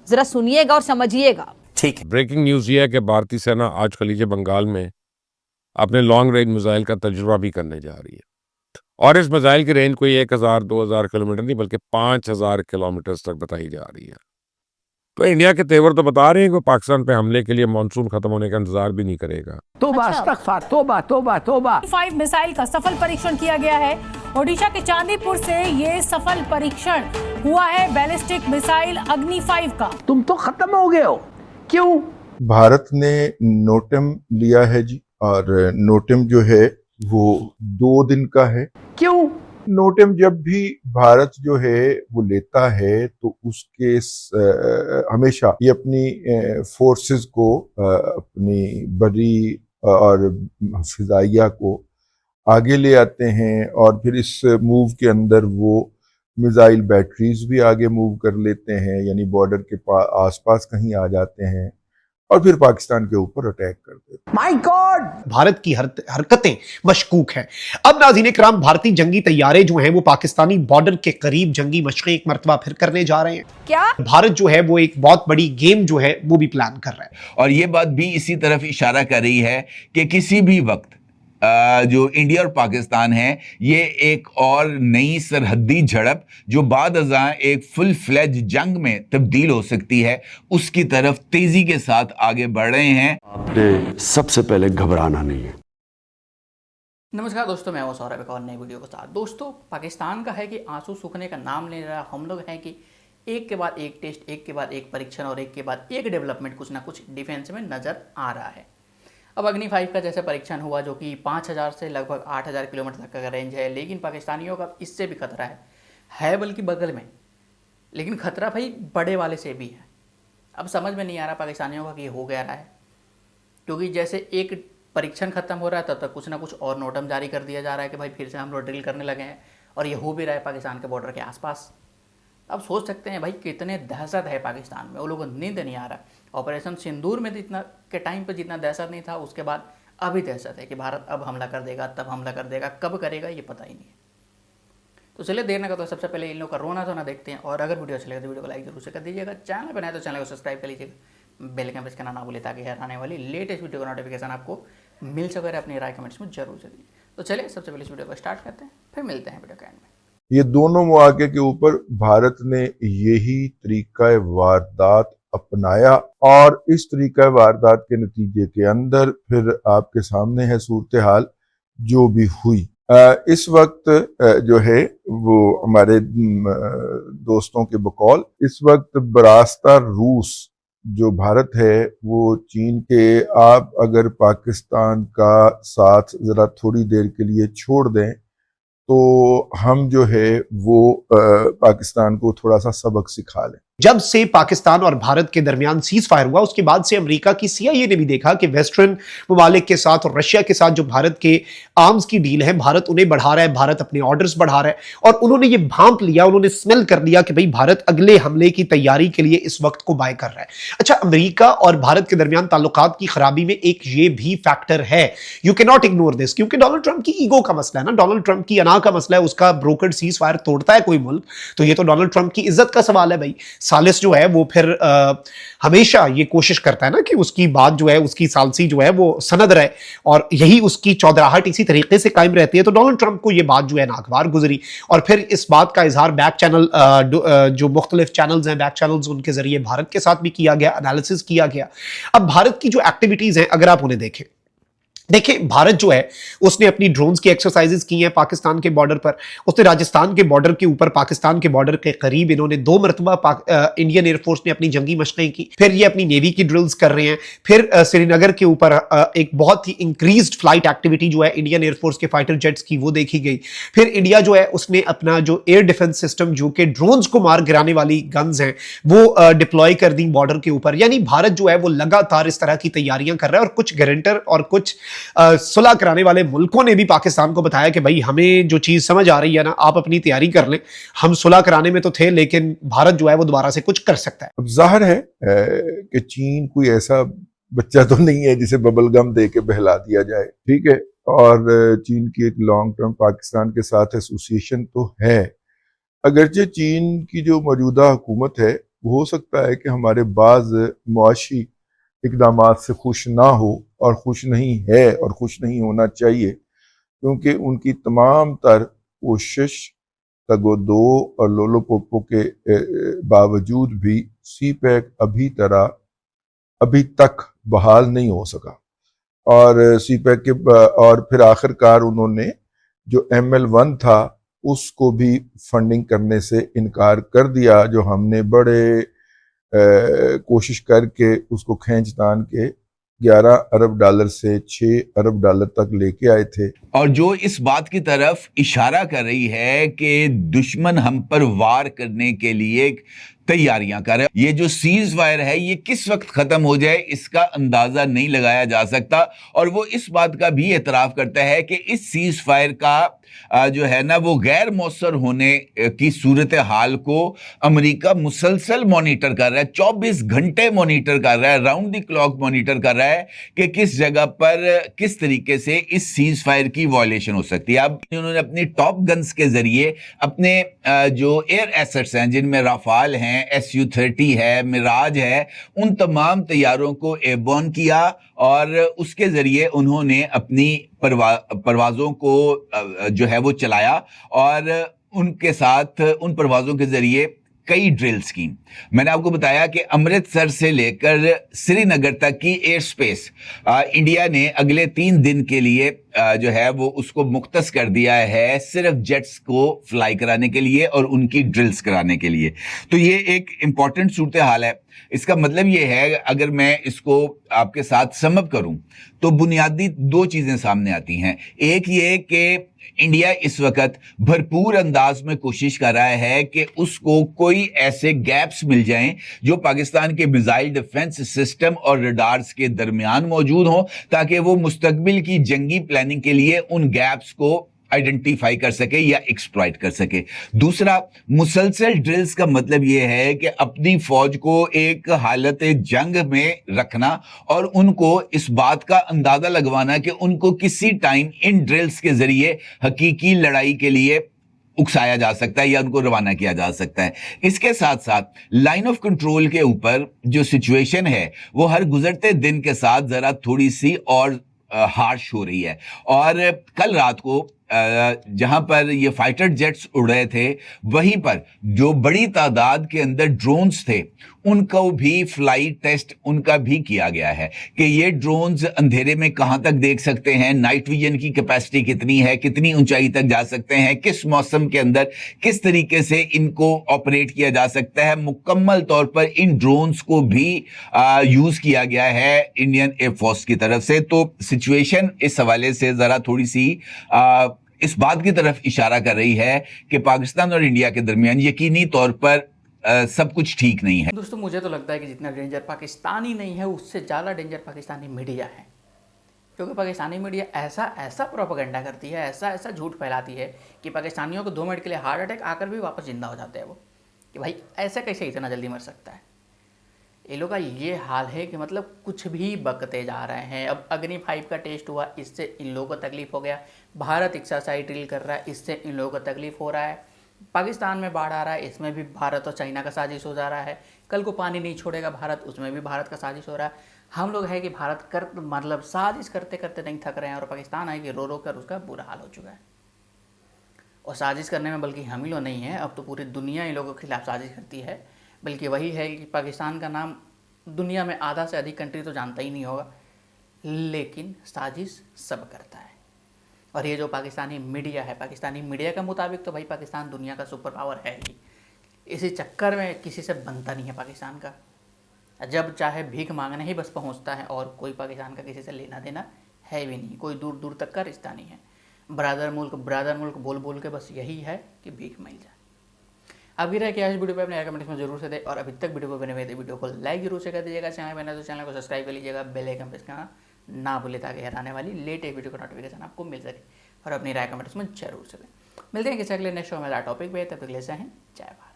जरा सुनिएगा और समझिएगा। ठीक है। ब्रेकिंग न्यूज ये है कि भारतीय सेना आज खलीज बंगाल में अपने लॉन्ग रेंज मिसाइल का तजुर्बा भी करने जा रही है और इस मिसाइल की रेंज कोई 1000-2000 किलोमीटर नहीं बल्कि 5000 किलोमीटर तक बताई जा रही है। तो इंडिया के तेवर तो बता रहे हैं कि पाकिस्तान पे हमले के लिए मानसून खत्म होने का इंतजार भी नहीं करेगा। तौबा इस्तग़फ़ार, तौबा तौबा तौबा। 5 मिसाइल का सफल परीक्षण किया गया है। ओडिशा के चांदीपुर से ये सफल परीक्षण हुआ है बैलिस्टिक मिसाइल अग्नि 5 का। तुम तो खत्म हो गए हो, क्यों? भारत ने नोटम लिया है जी, और नोटम जो है वो 2 दिन का है। क्यों? नोटम जब भी भारत जो है वो लेता है तो उसके हमेशा ये अपनी फोर्सेस को, अपनी बरी और फिजाइया को आगे ले आते हैं और फिर इस मूव के अंदर वो मिसाइल बैटरीज भी आगे मूव कर लेते हैं, यानी बॉर्डर के आसपास कहीं आ जाते हैं और फिर पाकिस्तान के ऊपर अटैक कर देते हैं। My God! भारत की हरकतें मशकूक हैं। अब नाज़रीन इकराम, भारतीय जंगी तैयारे जो हैं वो पाकिस्तानी बॉर्डर के करीब जंगी मशक़ें एक मरतबा फिर करने जा रहे हैं। क्या? भारत जो है वो एक बहुत बड़ी गेम जो है वो भी प्लान कर रहा है और ये बात भी इसी तरफ इशारा कर रही है कि किसी भी वक्त जो इंडिया और पाकिस्तान है ये एक और नई सरहदी झड़प जो बाद अज़ां एक फुल फ्लेज जंग में तब्दील हो सकती है, उसकी तरफ तेजी के साथ आगे बढ़ रहे हैं। आपने सबसे पहले घबराना नहीं है। नमस्कार दोस्तों, मैं हूं सौरभ, एक और नई वीडियो के साथ। दोस्तों, पाकिस्तान का है कि आंसू सूखने का नाम ले रहा। हम लोग हैं कि एक के बाद एक टेस्ट, एक के बाद एक परीक्षण और एक के बाद एक डेवलपमेंट कुछ ना कुछ डिफेंस में नज़र आ रहा है। अब अग्नि 5 का जैसे परीक्षण हुआ जो कि 5000 से लगभग 8000 किलोमीटर तक का रेंज है, लेकिन पाकिस्तानियों का इससे भी खतरा है बल्कि बगल में, लेकिन खतरा भाई बड़े वाले से भी है। अब समझ में नहीं आ रहा पाकिस्तानियों का कि ये हो गया रहा है, क्योंकि जैसे एक परीक्षण खत्म हो रहा है तब तक कुछ ना कुछ और नोटम जारी कर दिया जा रहा है कि भाई फिर से हम लोग ड्रिल करने लगे हैं, और ये हो भी रहा है पाकिस्तान के बॉर्डर के आसपास। अब सोच सकते हैं भाई कितने दहशत है पाकिस्तान में, वो लोगों को नींद नहीं आ रहा। ऑपरेशन सिंदूर में जितना के टाइम पर जितना दहशत नहीं था, उसके बाद अभी दहशत है कि भारत अब हमला कर देगा, तब हमला कर देगा, कब करेगा ये पता ही नहीं है। तो चलिए देर ना करते तो सबसे पहले इन लोग का रोना तो ना देखते हैं, और अगर वीडियो अच्छा लगे तो वीडियो को लाइक जरूर से कर दीजिएगा। चैनल बनाए तो चैनल को सब्सक्राइब कर लीजिएगा, बेल आइकन प्रेस करना ना भूलिए ताकि हर आने वाली लेटेस्ट वीडियो का नोटिफिकेशन आपको मिल सके। अपनी राय कमेंट्स में जरूर से दीजिए। तो चलिए सबसे पहले इस वीडियो को स्टार्ट करते हैं, फिर मिलते हैं वीडियो के एंड में। ये दोनों मौके के ऊपर भारत ने यही तरीका वारदात अपनाया और इस तरीका वारदात के नतीजे के अंदर फिर आपके सामने है सूरत हाल जो भी हुई। इस वक्त जो है वो हमारे दोस्तों के बकौल इस वक्त बरास्ता रूस जो भारत है वो चीन के, आप अगर पाकिस्तान का साथ जरा थोड़ी देर के लिए छोड़ दें तो हम जो है वो पाकिस्तान को थोड़ा सा सबक सिखा लें। जब से पाकिस्तान और भारत के दरमियान सीज फायर हुआ उसके बाद से अमेरिका की CIA ने भी देखा कि वेस्टर्न ममालिक के साथ और रशिया के साथ जो भारत के आर्म्स की डील है, भारत उन्हें बढ़ा रहा है, भारत अपने ऑर्डर्स बढ़ा रहा है, और उन्होंने ये भांप लिया, उन्होंने स्मेल कर लिया कि भाई भारत अगले हमले की तैयारी के लिए इस वक्त को बाय कर रहा है। अच्छा, अमेरिका और भारत के दरमियान ताल्लुकात की खराबी में एक ये भी फैक्टर है, you can not ignore this, क्योंकि डोनाल्ड ट्रंप की ईगो का मसला है ना, डोनाल्ड ट्रंप की अना का मसला है। उसका ब्रोकर्ड सीज फायर तोड़ता है कोई मुल्क तो ये तो डोनाल्ड ट्रंप की इज्जत का सवाल है भाई। सालिस जो है वो फिर हमेशा ये कोशिश करता है ना कि उसकी बात जो है, उसकी सालसी जो है वो सनद रहे, और यही उसकी चौधराहट इसी तरीके से कायम रहती है। तो डोनाल्ड ट्रंप को ये बात जो है नागवार गुजरी, और फिर इस बात का इजहार बैक चैनल जो मुख्तलिफ चैनल्स हैं, बैक चैनल्स, उनके जरिए भारत के साथ भी किया गया, एनालिसिस किया गया। अब भारत की जो एक्टिविटीज हैं अगर आप उन्हें देखें, देखिए भारत जो है उसने अपनी ड्रोन्स की एक्सरसाइजेस की हैं पाकिस्तान के बॉर्डर पर। उसने राजस्थान के बॉर्डर के ऊपर, पाकिस्तान के बॉर्डर के करीब इन्होंने 2 मरतबा इंडियन एयरफोर्स ने अपनी जंगी मशक़ें की। फिर ये अपनी नेवी की ड्रिल्स कर रहे हैं। फिर श्रीनगर के ऊपर एक बहुत ही इंक्रीज्ड फ्लाइट एक्टिविटी जो है इंडियन एयरफोर्स के फाइटर जेट्स की वो देखी गई। फिर इंडिया जो है उसने अपना जो एयर डिफेंस सिस्टम जो कि ड्रोन्स को मार गिराने वाली गन्स हैं वो डिप्लॉय कर दी बॉर्डर के ऊपर। यानी भारत जो है वो लगातार इस तरह की तैयारियां कर रहा है, और कुछ गारंटर और कुछ सुलह कराने वाले मुल्कों ने भी पाकिस्तान को बताया कि भाई हमें जो चीज समझ आ रही है ना, आप अपनी तैयारी कर लें, हम सुलह कराने में तो थे लेकिन भारत जो है वो दोबारा से कुछ कर सकता है। अब जाहिर है कि चीन कोई ऐसा बच्चा तो नहीं है जिसे बबल गम दे के बहला दिया जाए, ठीक है, और चीन की एक लॉन्ग टर्म पाकिस्तान के साथ एसोसिएशन तो है। अगरचे चीन की जो मौजूदा हुकूमत है हो सकता है कि हमारे बाज मुआशी इकदामात से खुश ना हो, और खुश नहीं है और खुश नहीं होना चाहिए, क्योंकि उनकी तमाम तर कोशिश तगोदो और लोलो पोपो के बावजूद भी सी पैक अभी तक बहाल नहीं हो सका। और सी पैक के और फिर आखिरकार उन्होंने जो ML1 था उसको भी फंडिंग करने से इनकार कर दिया, जो हमने बड़े कोशिश करके उसको खींच तान के 11 अरब डॉलर से 6 अरब डॉलर तक लेके आए थे। और जो इस बात की तरफ इशारा कर रही है कि दुश्मन हम पर वार करने के लिए तैयारियां कर रहे हैं, ये जो सीज फायर है ये किस वक्त खत्म हो जाए इसका अंदाजा नहीं लगाया जा सकता। और वो इस बात का भी एतराफ करता है कि इस सीज फायर का जो है ना वो गैर मौसर होने की सूरत हाल को अमेरिका मुसलसल मॉनिटर कर रहा है, 24 घंटे मॉनिटर कर रहा है, राउंड द क्लॉक मॉनिटर कर रहा है कि किस जगह पर किस तरीके से इस सीज फायर की वायलेशन हो सकती है। अब उन्होंने अपनी टॉप गन्स के जरिए अपने जो एयर एसेट्स हैं, जिनमें राफाल हैं, Su-30 है, मिराज है, उन तमाम तैयारों को एयरबॉर्न किया और उसके जरिए उन्होंने अपनी परवाजों को जो है वो चलाया और उनके साथ उन परवाजों के जरिए कई ड्रिल्स की। मैंने आपको बताया कि अमृतसर से लेकर श्रीनगर तक की एयर स्पेस इंडिया ने अगले 3 दिन के लिए जो है वो उसको मुख्तस कर दिया है सिर्फ जेट्स को फ्लाई कराने के लिए और उनकी ड्रिल्स कराने के लिए। तो ये एक इंपॉर्टेंट सूरत हाल है। इसका मतलब ये है, अगर मैं इसको आपके साथ समअप करूं तो बुनियादी 2 चीजें सामने आती हैं। एक ये कि इंडिया इस वक्त भरपूर अंदाज में कोशिश कर रहा है कि उसको कोई ऐसे गैप्स मिल जाएं जो पाकिस्तान के मिसाइल डिफेंस सिस्टम और रडार्स के दरमियान मौजूद हों, ताकि वो मुस्तकबिल की जंगी प्लानिंग के लिए उन गैप्स को आइडेंटिफाई कर सके या एक्सप्लॉइट कर सके। दूसरा, मुसलसल ड्रिल्स का मतलब यह है कि अपनी फौज को एक हालत जंग में रखना और उनको इस बात का अंदाजा लगवाना कि उनको किसी टाइम इन ड्रिल्स के जरिए हकीकी लड़ाई के लिए उकसाया जा सकता है या उनको रवाना किया जा सकता है। इसके साथ साथ लाइन ऑफ कंट्रोल के ऊपर जो सिचुएशन है वो हर गुजरते दिन के साथ जरा थोड़ी सी और हार्श हो रही है। और कल रात को जहां पर ये फाइटर जेट्स उड़ रहे थे, वहीं पर जो बड़ी तादाद के अंदर ड्रोन्स थे उनको भी फ्लाइट टेस्ट उनका भी किया गया है कि ये ड्रोन्स अंधेरे में कहां तक देख सकते हैं, नाइट विजन की कैपेसिटी कितनी है, कितनी ऊंचाई तक जा सकते हैं, किस मौसम के अंदर किस तरीके से इनको ऑपरेट किया जा सकता है। मुकम्मल तौर पर इन ड्रोन्स को भी यूज किया गया है इंडियन एयरफोर्स की तरफ से। तो सिचुएशन इस हवाले से जरा थोड़ी सी इस बात की तरफ इशारा कर रही है कि पाकिस्तान और इंडिया के दरमियान यकीनी तौर पर सब कुछ ठीक नहीं है। दोस्तों, मुझे तो लगता है कि जितना डेंजर पाकिस्तानी नहीं है उससे ज़्यादा डेंजर पाकिस्तानी मीडिया है, क्योंकि पाकिस्तानी मीडिया ऐसा प्रोपेगेंडा करती है, ऐसा झूठ फैलाती है कि पाकिस्तानियों को 2 मिनट के लिए हार्ट अटैक आकर भी वापस जिंदा हो जाते हैं वो, कि भाई ऐसे कैसे इतना जल्दी मर सकता है। ये लोग का ये हाल है कि मतलब कुछ भी बकते जा रहे हैं। अब अग्नि 5 का टेस्ट हुआ, इससे इन लोगों को तकलीफ हो गया। भारत एक्सरसाइज ड्रिल कर रहा है, इससे इन लोगों को तकलीफ हो रहा है। पाकिस्तान में बाढ़ आ रहा है, इसमें भी भारत और चाइना का साजिश हो जा रहा है। कल को पानी नहीं छोड़ेगा भारत, उसमें भी भारत का साजिश हो रहा है। हम लोग है कि भारत मतलब साजिश करते करते नहीं थक रहे हैं, और पाकिस्तान है कि रो रो कर उसका बुरा हाल हो चुका है। और साजिश करने में बल्कि हम ही लोग नहीं है, अब तो पूरी दुनिया इन लोगों के खिलाफ साजिश करती है। बल्कि वही है कि पाकिस्तान का नाम दुनिया में आधा से अधिक कंट्री तो जानता ही नहीं होगा, लेकिन साजिश सब करता है। और ये जो पाकिस्तानी मीडिया है, पाकिस्तानी मीडिया के मुताबिक तो भाई पाकिस्तान दुनिया का सुपर पावर है ही। इसी चक्कर में किसी से बनता नहीं है पाकिस्तान का, जब चाहे भीख मांगने ही बस पहुंचता है, और कोई पाकिस्तान का किसी से लेना देना है भी नहीं, कोई दूर दूर तक का रिश्ता नहीं है। ब्रदर मुल्क बोल बोल के बस यही है कि भीख मिल जाए। अभी रहे कि आज वीडियो पे अपने कमेंट्स में जरूर से दे, और अभी तक वीडियो को बने हुए वीडियो को लाइक जरूर से कर दीजिएगा। चैनल बना तो चैनल को सब्सक्राइब कर लीजिएगा, बेल आइकन प्रेस करना ना भूले, ताकि हर आने वाली लेटेस्ट वीडियो का नोटिफिकेशन आपको मिल सके। और अपनी राय कमेंट्स में जरूर से दें। मिलते हैं किसी अगले नेक्स्ट शो में टॉपिक पे, तब तक ले हैं जय भारत।